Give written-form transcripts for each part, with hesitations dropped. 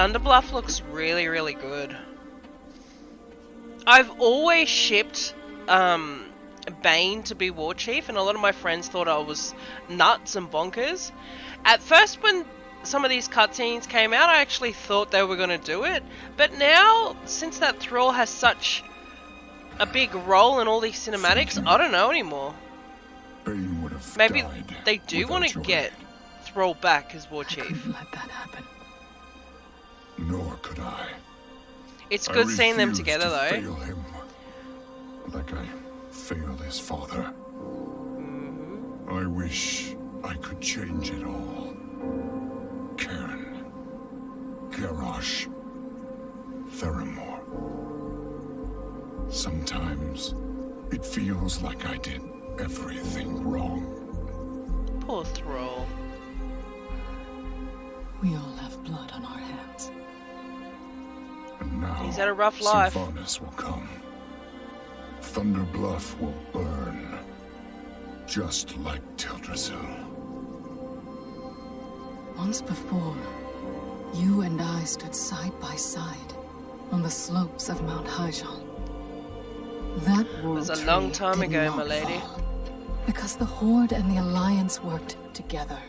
Thunderbluff looks really, really good. I've always shipped Bane to be War Chief, and a lot of my friends thought I was nuts and bonkers. At first, when some of these cutscenes came out, I actually thought they were going to do it. But now, since that Thrall has such a big role in all these cinematics, I don't know anymore. Bane would have Maybe died they do want to get Thrall back as War Chief. I couldn't let that happen. Nor could I. It's good seeing them refused together, to though. Fail him, like I failed his father. I wish I could change it all. Karen, Garrosh, Theramore. Sometimes it feels like I did everything wrong. Poor Thrall. We all have blood on our hands. And now He's had a rough life. Sylvanas will come. Thunder Bluff will burn, just like Teldrassil. Once before, you and I stood side by side on the slopes of Mount Hyjal. That world was a long time did ago, not my lady. fall, because the Horde and the Alliance worked together.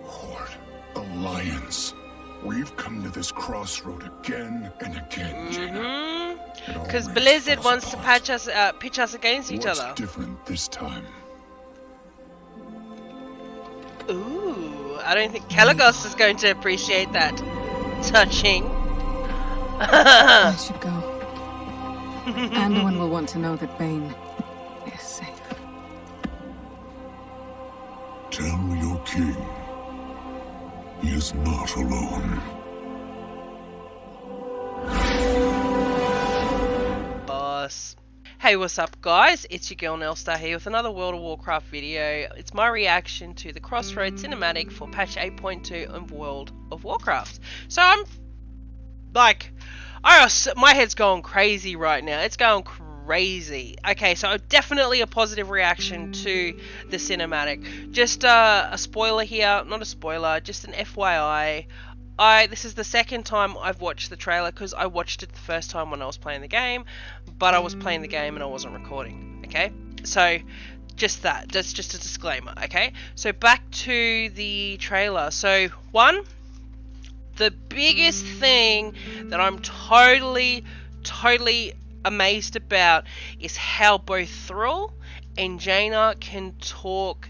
Horde, Alliance. We've come to this crossroad again and again, Jaina. Because Blizzard wants to pitch us against each What's other. different this time? Ooh, I don't think Kaligos is going to appreciate that. Touching. I should go. Anduin will want to know that Bane is safe. Tell your king he is not alone. Boss. Hey, what's up, guys? It's your girl Nelstar here with another World of Warcraft video. It's my reaction to the Crossroads cinematic for patch 8.2 of World of Warcraft. So I'm like, my head's going crazy right now. It's going crazy. Okay, so definitely a positive reaction to the cinematic. Just a spoiler here, not a spoiler, just an FYI. This is the second time I've watched the trailer, because I watched it the first time when I was playing the game, but I was playing the game and I wasn't recording, okay? So, just that. That's just a disclaimer, okay? So, back to the trailer. So, one, the biggest thing that I'm totally amazed about is how both Thrall and Jaina can talk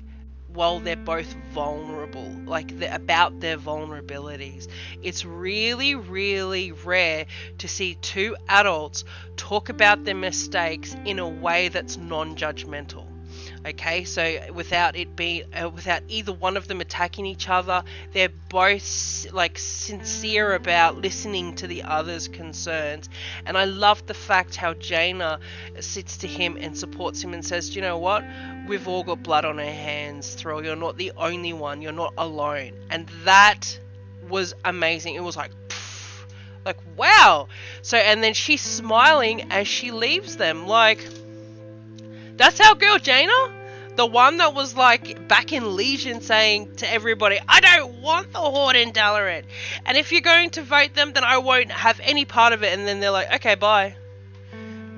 while they're both vulnerable, like about their vulnerabilities. It's really, really rare to see two adults talk about their mistakes in a way that's non-judgmental. Okay, so without either one of them attacking each other, they're both like sincere about listening to the other's concerns. And I love the fact how Jaina sits to him and supports him and says, you know what, we've all got blood on our hands, Thrall, you're not the only one, you're not alone. And that was amazing. It was like, pff, like wow. So, and then she's smiling as she leaves them, like, that's our girl Jaina, the one that was like back in Legion saying to everybody, I don't want the Horde in Dalaran, and if you're going to vote them, then I won't have any part of it. And then they're like, okay, bye,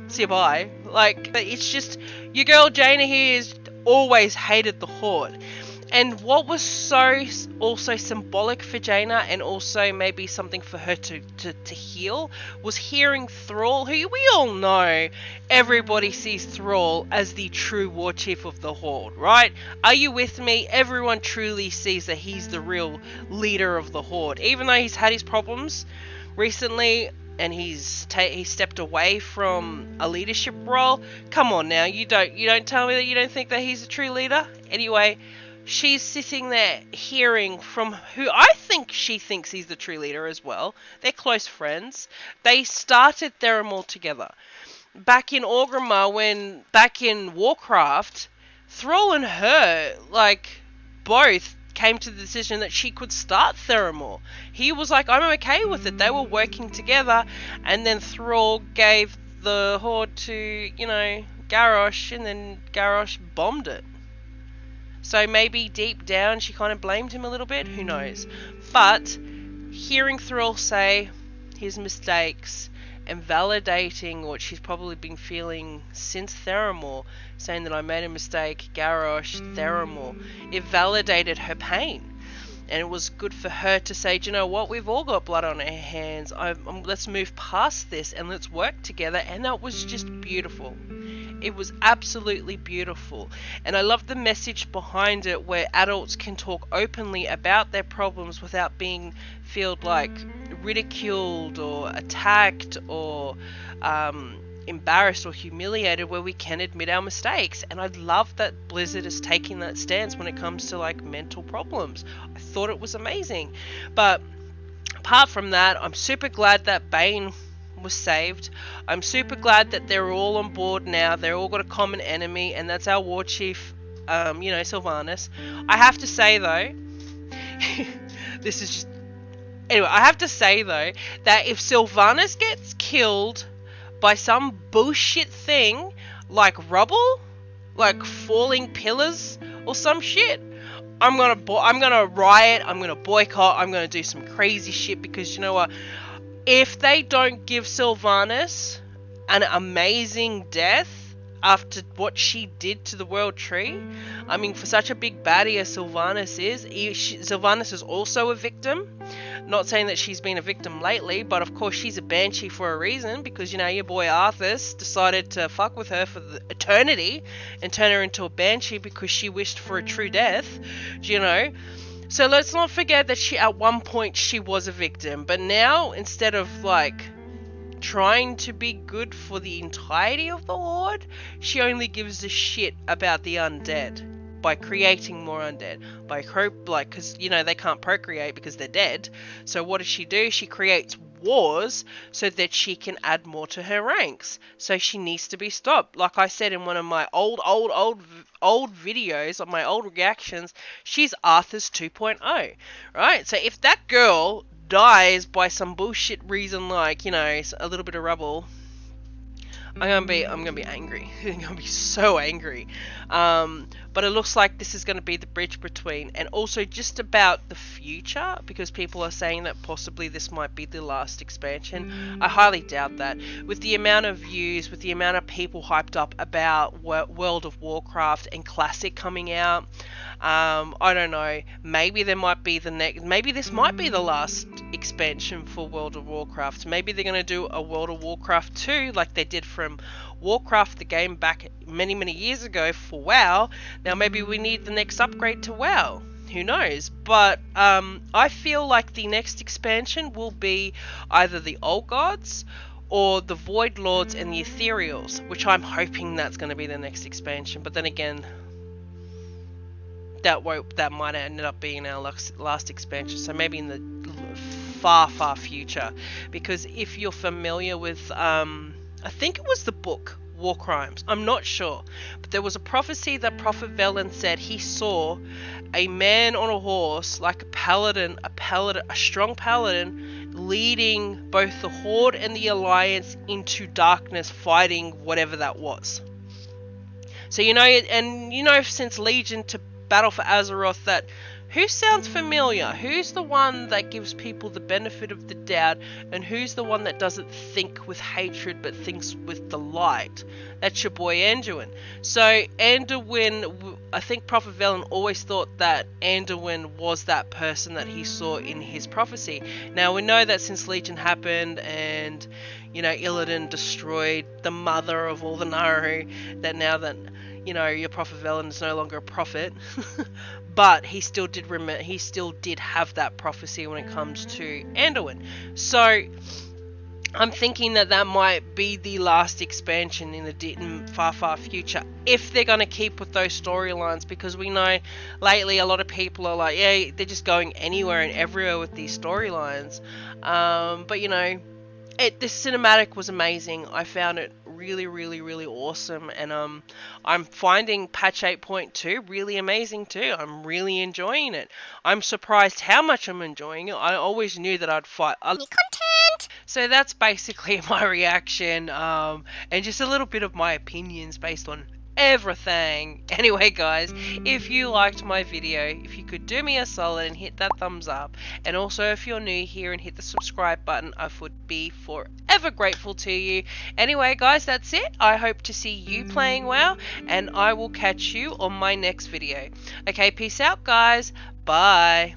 see you, bye. Like, it's just, your girl Jaina here has always hated the Horde. And what was so also symbolic for Jaina, and also maybe something for her to heal, was hearing Thrall, who we all know, everybody sees Thrall as the true war chief of the Horde, right? Are you with me? Everyone truly sees that he's the real leader of the Horde. Even though he's had his problems recently, and he's stepped away from a leadership role. Come on now, you don't tell me that you don't think that he's a true leader? Anyway, she's sitting there hearing from who I think she thinks he's the true leader as well. They're close friends. They started Theramore together. Back in Orgrimmar, back in Warcraft, Thrall and her, like, both came to the decision that she could start Theramore. He was like, I'm okay with it. They were working together, and then Thrall gave the Horde to, you know, Garrosh, and then Garrosh bombed it. So maybe deep down she kind of blamed him a little bit, who knows. But hearing Thrall say his mistakes and validating what she's probably been feeling since Theramore, saying that I made a mistake, Garrosh, Theramore, it validated her pain. And it was good for her to say, do you know what, we've all got blood on our hands, let's move past this and let's work together. And that was just beautiful. It was absolutely beautiful. And I love the message behind it, where adults can talk openly about their problems without being feel like ridiculed or attacked or embarrassed or humiliated, where we can admit our mistakes. And I love that Blizzard is taking that stance when it comes to like mental problems. I thought it was amazing. But apart from that, I'm super glad that Bane was saved. I'm super glad that they're all on board now. They're all got a common enemy, and that's our war chief, Sylvanas. I have to say though, this is just... Anyway, I have to say though, that if Sylvanas gets killed by some bullshit thing, like rubble, like falling pillars or some shit, I'm gonna riot, I'm gonna boycott, I'm gonna do some crazy shit, because you know what? If they don't give Sylvanas an amazing death after what she did to the World Tree, I mean, for such a big baddie as Sylvanas is, Sylvanas is also a victim. Not saying that she's been a victim lately, but of course she's a banshee for a reason, because, you know, your boy Arthas decided to fuck with her for the eternity and turn her into a banshee because she wished for a true death, you know. So let's not forget that at one point she was a victim, but now, instead of like trying to be good for the entirety of the Horde, she only gives a shit about the undead by creating more undead, because you know they can't procreate because they're dead. So what does she do? She creates wars so that she can add more to her ranks. So she needs to be stopped. Like I said in one of my old videos, of my old reactions, she's Arthas 2.0, right? So if that girl dies by some bullshit reason, like, you know, a little bit of rubble, I'm gonna be angry. I'm gonna be so angry. But it looks like this is gonna be the bridge between, and also just about the future, because people are saying that possibly this might be the last expansion. I highly doubt that. With the amount of views, with the amount of people hyped up about World of Warcraft and Classic coming out, I don't know. Maybe there might be maybe this might be the last expansion for World of Warcraft. Maybe they're gonna do a World of Warcraft 2 like they did from Warcraft, the game back many years ago, for WoW. Now maybe we need the next upgrade to WoW. Who knows? But I feel like the next expansion will be either the Old Gods or the Void Lords and the Ethereals, which I'm hoping that's going to be the next expansion. But then again, that might end up being our last expansion. So maybe in the far future. Because if you're familiar with, I think it was the book War Crimes, I'm not sure, but there was a prophecy that Prophet Velen said he saw a man on a horse, like a strong paladin, leading both the Horde and the Alliance into darkness, fighting whatever that was. So since Legion to Battle for Azeroth, that who sounds familiar? Who's the one that gives people the benefit of the doubt, and who's the one that doesn't think with hatred but thinks with delight? That's your boy Anduin. So Anduin, I think Prophet Velen always thought that Anduin was that person that he saw in his prophecy. Now we know that since Legion happened and, you know, Illidan destroyed the mother of all the Naru, that now that, you know, your Prophet Velen is no longer a prophet, but he still did have that prophecy when it comes to Anduin. So I'm thinking that might be the last expansion in the far future, if they're going to keep with those storylines, because we know lately a lot of people are like, yeah, they're just going anywhere and everywhere with these storylines. But you know, this cinematic was amazing. I found it really awesome, and I'm finding patch 8.2 really amazing too. I'm really enjoying it. I'm surprised how much I'm enjoying it. I always knew that I'd fight content. So that's basically my reaction, and just a little bit of my opinions based on everything. Anyway guys, if you liked my video, if you could do me a solid and hit that thumbs up, and also if you're new here and hit the subscribe button, I would be forever grateful to you. Anyway guys, that's it. I hope to see you playing WoW, and I will catch you on my next video. Okay, peace out guys. Bye.